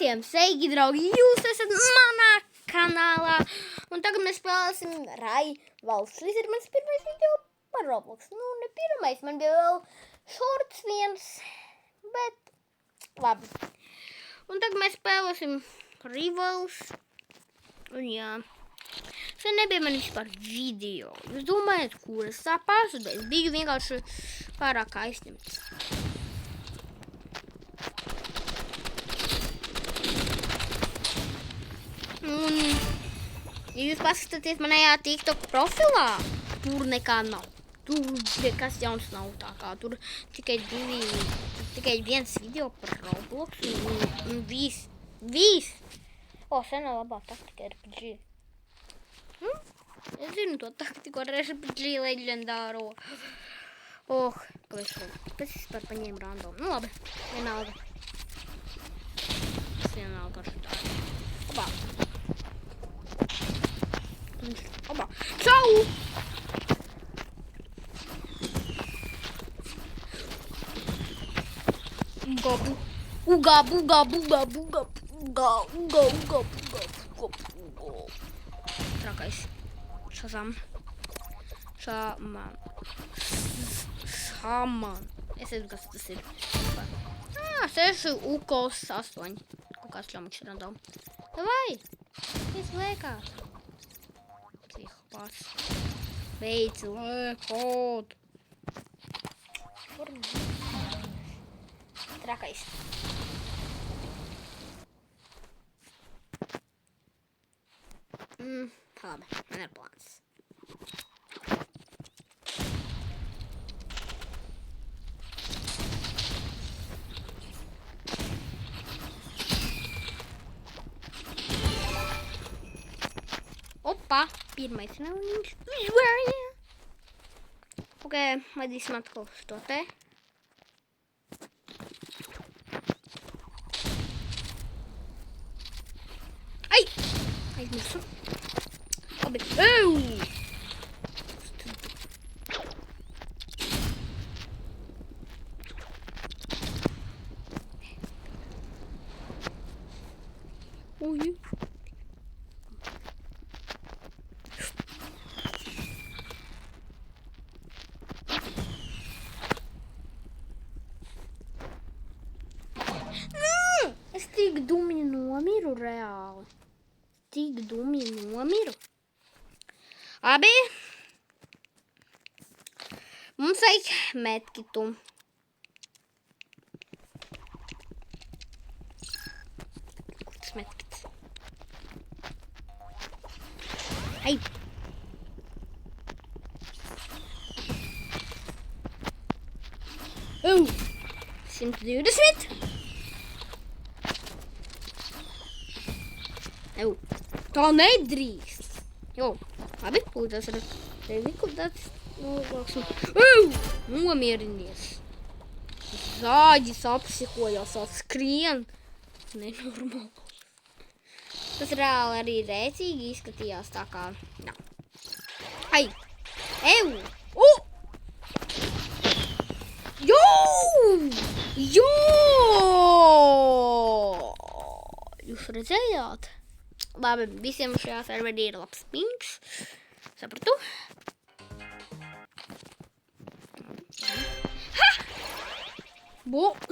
Visiem sveiki, draugi! Jūs esat manā kanālā. Un tagad mēs spēlēsim Rivals. Šis ir mans pirmais video par Roblox. Nu, ne pirmais, man bija vēl shorts viens, bet labi. Un tagad mēs spēlēsim Rivals. Un jā, šeit nebija man vispār video. Jūs domājat, kur es tā pasūdēju? Es biju vienkārši pārāk aizņemts. Un, ja jūs paskatāties manējā TikTok profilā, tur nekā nav. Tur nekas jauns nav tā kā. Tur tikai viens video par Roblox un viss. O, senā labā taktika RPG. Es zinu to taktiku ar RPG leģendāro. Kāpēc es vispār paņēmu random? Nu labi, vienalga. Es vienalga ar šitā. Obā. Obā. Čau! Uga. Trakais. Šaman. Es nezinu, kas tas ir. 6 ukos 8. Kaut kāds ļomiks random. Davai! Es lēkāt. Psihopāts. Beidz lēkot. Trakais. Labi, man ir plāns. Opa, pirmais neliņš. Ok, vadīsim atkal šo te. Ai! Aizmirsu. Labi. Ui. Es tik dumi nomiru reāli. Abi. Mums vajag medkitu. Kur tas medkits? Ai. Oh. 120. Au. Tā nedrīkst. Jo, labi, lūdzu, ar tevi kodāts nolāksim. Nomierinies. Zāģis apsihojās, skrien. Nenormāls. Tas reāli arī rēcīgi izskatījās tā kā. Jā. Ai. Jo! Jūs redzējāt? Labi, visiem šajā serverī ir labs pings. Sapratu? Ha!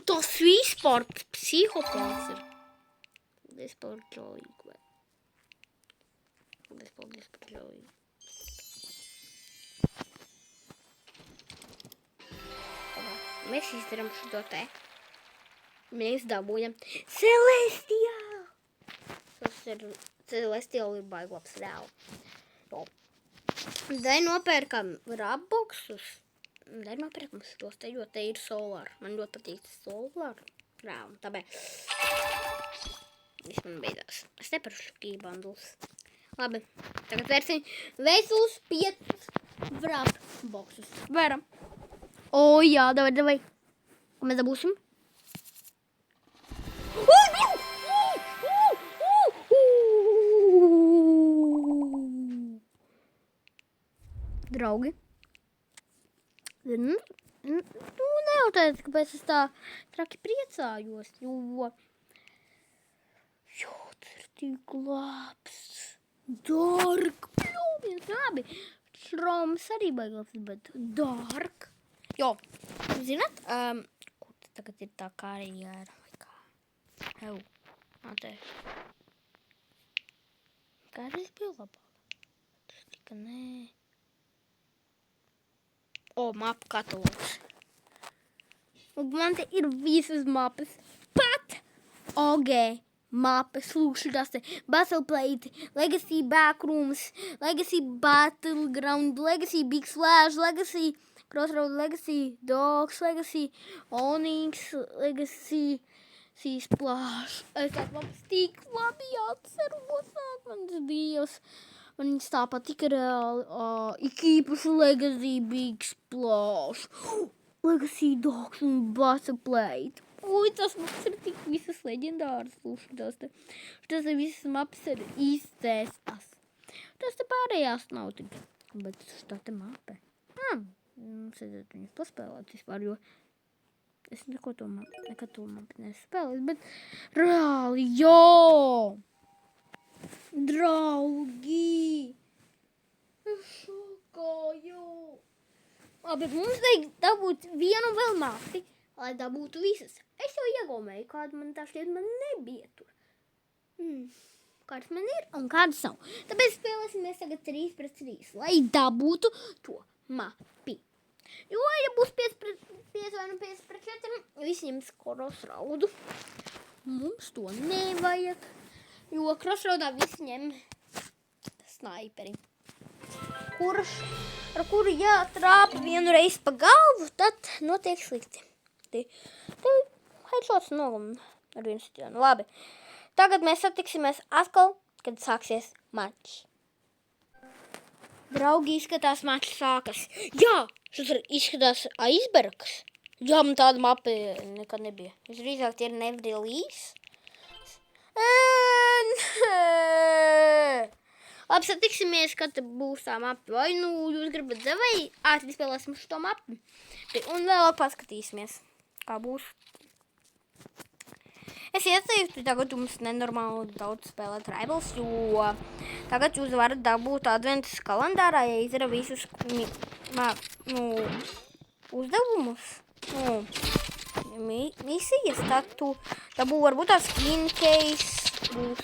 Tas vispār psihopāts ir. Paldies par ģoļīgu. Paldies par ģoļīgu. Mēs izdarām šo te. Mēs dabūjam Celestial! Celestial ir baigi labs reāli. Dai nopērkam Robloxus. Dai nopērkam šos te, jo te ir Solar. Man ļoti patīk Solar. Reāli, tāpēc. Viss man beidzās. Es neprašu keybanduls. Labi, tagad vērsim veselus 5 Robloxus. Varam. O, jā, davai. Ko mēs dabūsim? Draugi. Nejautājot, kāpēc es tā traki priecājos, jo tik labs. Dark. Pļūviens, labi. Šroms arī baigās, bet dark. Jo, zināt, kur tagad ir tā karjera? Ew, matē. Kādreiz bija labāk? Tas tika, nē. O, mapu katalogs. Un man te ir visas mapas. Pat OG mapas. Lūkšu tas te Battle Plate, Legacy Backrooms, Legacy Battleground, Legacy Big Slash, Legacy Crossroad, Legacy Dogs, Legacy Onyx, Legacy Sea Splash. Es tās mapas tik labi atceros. Mans Dievs. Man viņas tā patika reāli. Ik īpaši Legacy Big Splash. Legacy Dogs un Battle Plate. Ui, tas maps ir tik visas leģendāras. Tas te visas maps ir izcēstas. Tas te pārējās nav tik. Bet tā te mape. Mums iedot viņas paspēlēt vispār, jo es nekad to mapu nespēlēju. Bet reāli, jo! Draugi! Es šokāju! Labi, mums vajag dabūt vienu vēl mapi, lai dabūtu visas. Es jau iegūmēju, kāda man tā šķiet, man nebija tur. Kāds man ir un kāds nav. Tāpēc spēlēsimies tagad 3-3, lai dabūtu to mapi. Jo, ja būs 5 vai 5-4, visi ņems Crossroadu. Mums to nevajag. Jo Crossroadā visi ņem snaiperi. Ar kuru jātrāpa vienu reizi pa galvu, tad notiek slikti. Te headshots nolam ar vienu sitienu. Labi. Tagad mēs satiksimies atkal, kad sāksies mačs. Draugi, izskatās mačs sākas. Jā, šis izskatās aizbergs. Jā, man tāda mapa nekad nebija. Visdrīzāk tie ir never release. Labi, satiksimies, kad būs tā mapa. Vai nu jūs gribat vai ātri spēlēsim šo mapu. Un vēlāk paskatīsimies, kā būs. Es ieteiktu tagad jums nenormāli daudz spēlēt Rivals, jo tagad jūs varat dabūt adventas kalendārā, ja izdara visus uzdevumus. Misijas, tad tu dabū varbūt tā skin case būs.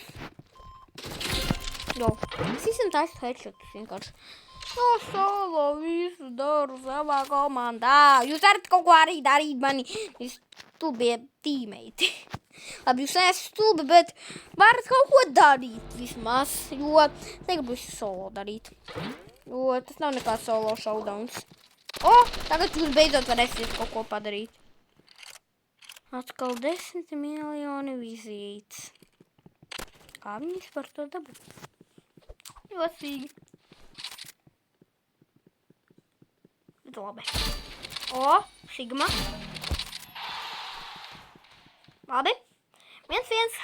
Jo, es visam taisu headshotus vienkārši. Solo visu daru savā komandā. Jūs varat kaut ko arī darīt mani stulbie teammeiti. Labi, jūs neesat stulbi, bet varat kaut ko darīt vismaz, jo negribu visu solo darīt. Jo tas nav nekā solo showdowns. Tagad jūs beidzot varēsiet kaut ko padarīt. Atkal 10 miljoni vizītes. Kā viņas par to dabūt? Jocīgi. Bet labi. Sigma. Labi. 1-1.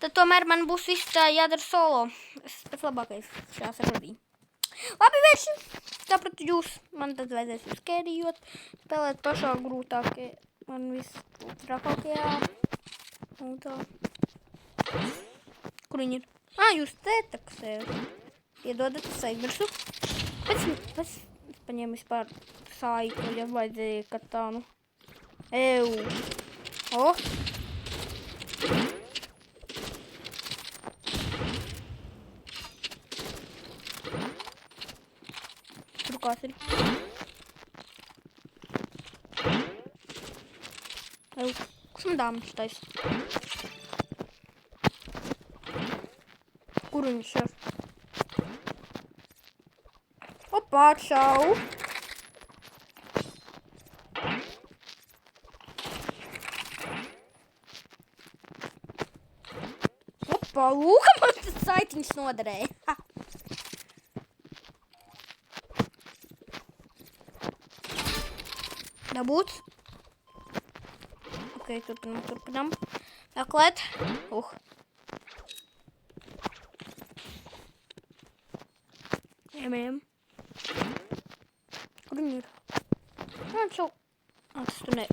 Tad tomēr man būs viss tā jādara solo. Es pēc labākais šajā serverī. Labi, vērši. Sapratu jūs. Man tad vajadzēs jūs kērijot. Spēlēt pašā grūtākie. Man viss trakākajā. Un tā. Kur viņi ir? Jūs te taksējat. Iedodat, es aizmirsu. Pēc paņēmu vispār sāiku, ja vajadzēja, ka tā, nu. Tur kāds ir. Kas man dāmas tais? Kur viņš ir? Opā, čau! Opā, lūka, man tas saitiņš noderēja. Dabūts. Ok, turpinam. Meklēt. Ejam. Kur viņi ir? Tas tu ne...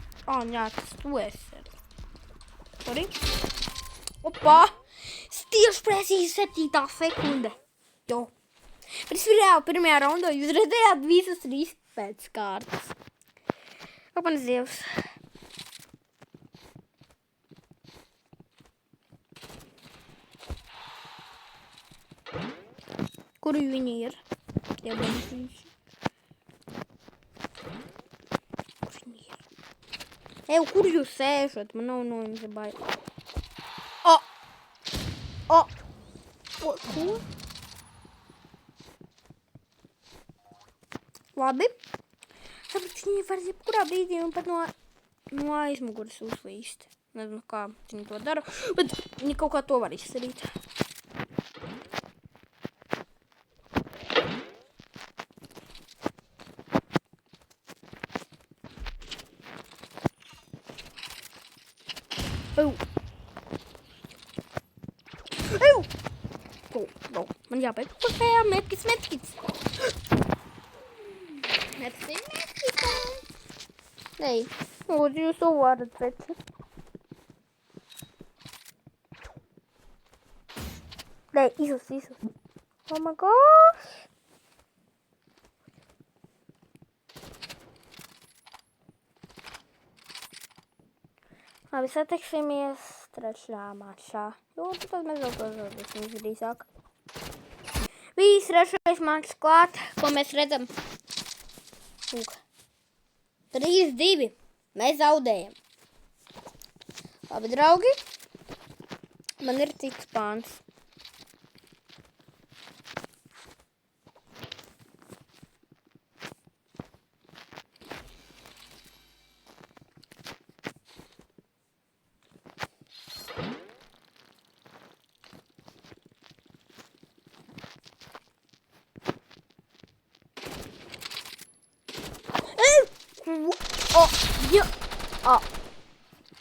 Jā, tas tu esi. Sorry. Opā! Es tieši precīzi 7. sekunde. Jo. Bet es reāli pirmajā raundā jūs redzējāt visas 3 pēc kārtas. Ak, manas dievs. Kur viņi ir? Tie bērniši. Kur viņi ir? Eju, kur jūs sēžat? Man nav no jums bail. Ko? Labi. Tāpēc viņi var jebkurā brīdī un pat no aizmuguras uzvīst. Nezinu, kā viņi to dara, bet viņi kaut kā to var izdarīt. Man jāpēc pusējā metkis. Metkis. Nē, lūdzu, jūs to varat redzēt. Nē, izlas. Oh my gosh. Labi, satiksimies 3. mačā. Jo, tad mēs vēl to zaudēsim visdrīzāk. Viss 3. mačs klāt, ko mēs redzam. 3-2. Mēs zaudējam. Labi, draugi. Man ir cits plāns.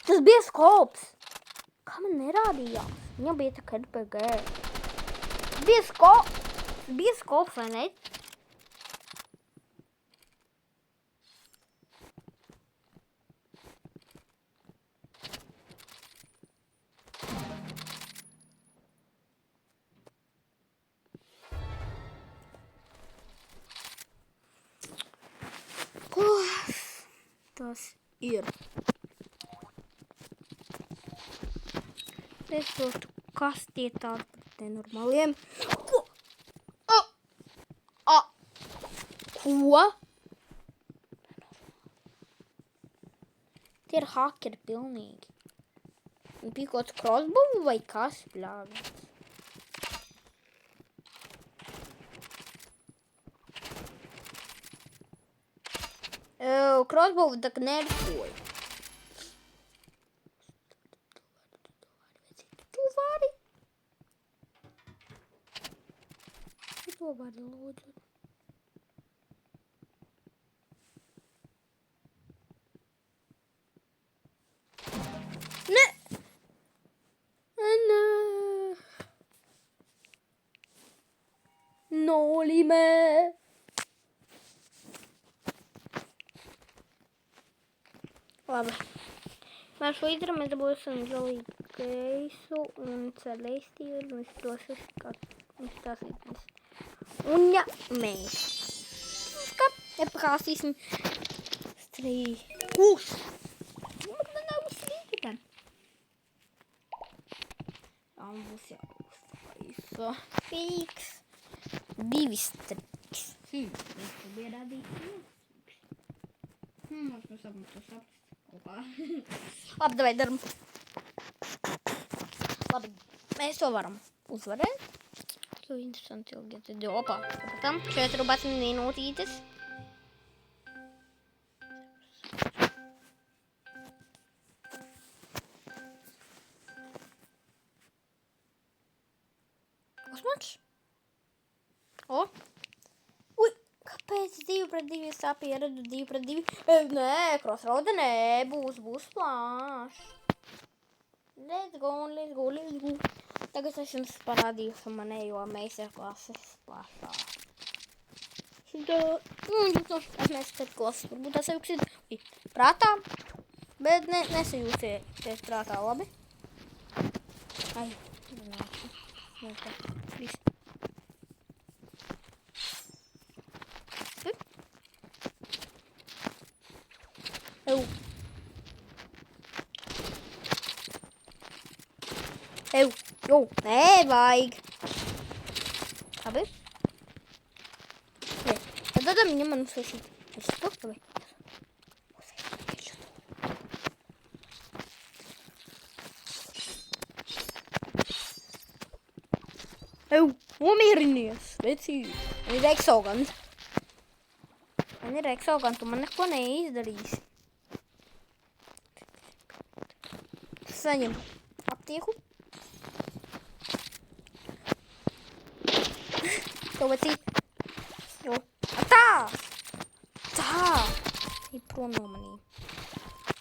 Tas bija skops. Kā man nerādījās? Viņam bija tā kā RPG. Bija skops, vai ne? Tas ir. Es dotu, kas tie tādi pret nenormāliem. Ko? Ko? Tie ir hakeri pilnīgi. Un bija kaut crossbow vai kas, bļāvis? Crossbow tak nerfoja. Tu vari, lūdzu. Ne! Nolime! Labi. Mēs līdzi mēs dabūsim žalīgu geisu un celestiju un izdosis, kā izstāsītnes. Un ja mēs nepakāsīsim strīkus. Man nav strīkam. Un būs jāuztaisa strīks. 2 strīks. Mēs to bija radīt. Mums to saprast. Labi, davai daram. Labi, mēs to varam uzvarēt. Ļoti interesanti ilgi. Tad opā. Tam 14 minūtītes. Kosmočs? O. Ui, kāpēc 2-2 es sapieredu 2-2? Nē, crossroad nebūs, būs plāns. Let's go. Tagad es jums parādīšu manējo meistarklases plāšā. Šitā, jūs nošķiet klases, varbūt tas sajūksiet prātā, bet nesajūsiet prātā, labi? Ai, nāc. Nevajag. Labi. Tad viņam man uzsūšīt. Es to, labi. Nomierinies, vecīt. Man ir eksogans. Tu man neko neizdarīsi. Saņem aptieku. To vecīt. Jo. Tā! Ir prom no manīm.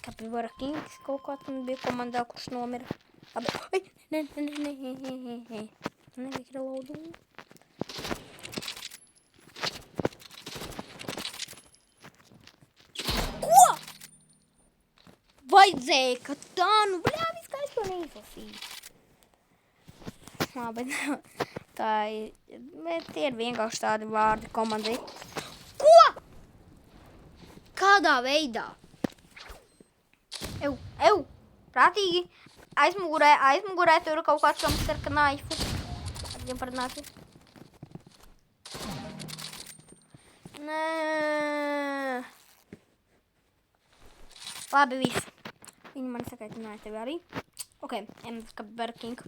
Kapivara Kings kaut kāds man bija komandā, kurš nomira. Labi. Nē. Nevajag reloadu. Ko? Vajadzēja, ka tā, bļāvis, kā es to neizlasīju. Labi, tā ir, bet tie ir vienkārši tādi vārdi komandai. Ko? Kādā veidā? Prātīgi. Aizmugurē tur ir kaut kāds kamster, ka naifu. Atgiem par nāci. Nē. Labi, viss. Viņi man sakaitināja tevi arī. Ok, Kapivara King.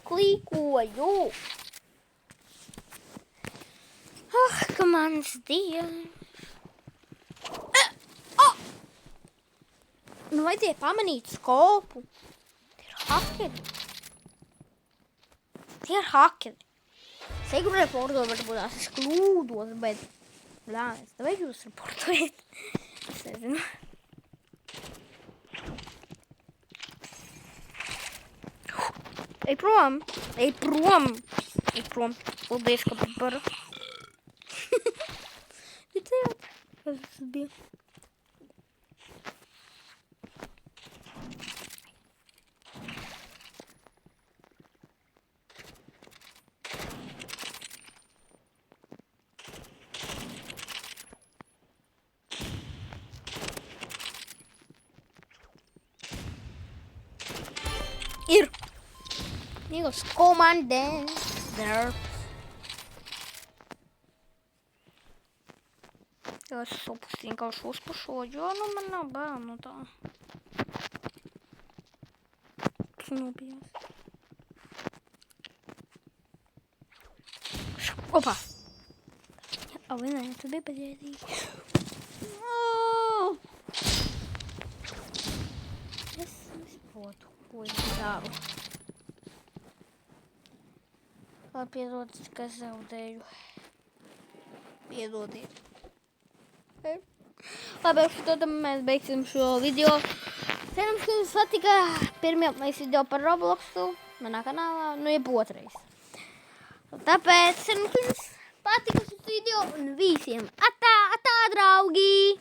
Klīkoju. Ka mans dievs. Nu, vajadzēja pamanīt skopu. Tie ir hakeri. Seigu reporto varbūt es kļūdos, bet... Blāvis, vajag jūs reportojat. Es nezinu. Ej prom. Paldies, Kapivara. Redzējāt, kas tas bija? Ir. Niggas commandant there. Es vienkārši uzpušoju, jo man nav bērnu tā. Kas nobijās? Opa! Nē, tu bija paģēdīgi. Es nesaprotu, ko es daru. Labi, piedodiet, ka es zaudēju. Piedodiet. Labi, tad mēs beigsim šo video. Cerams, ka jums patika pirmais video par Robloxu manā kanālā, jeb otrais. Tāpēc cerams, ka jums patika šis video un visiem atā, draugi!